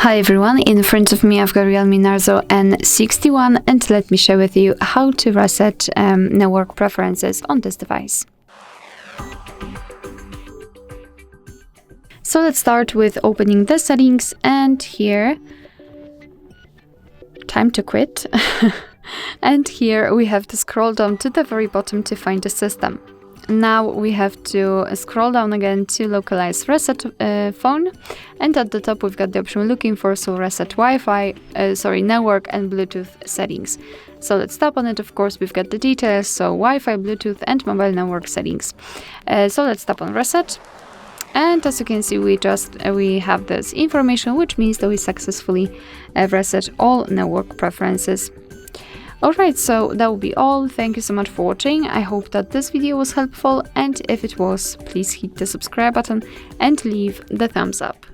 Hi everyone, in front of me I've got REALME Narzo N61 and let me share with you how to reset network preferences on this device. So let's start with opening the settings, and here, time to quit. And here we have to scroll down to the very bottom to find the system. Now we have to scroll down again to localize reset phone, and at the top we've got the option we're looking for, so reset Wi-Fi, network and Bluetooth settings. So let's tap on it. Of course we've got the details, so Wi-Fi, Bluetooth and mobile network settings. So let's tap on reset, and as you can see we have this information, which means that we successfully reset all network preferences. Alright, so that will be all. Thank you so much for watching. I hope that this video was helpful, and if it was, please hit the subscribe button and leave the thumbs up.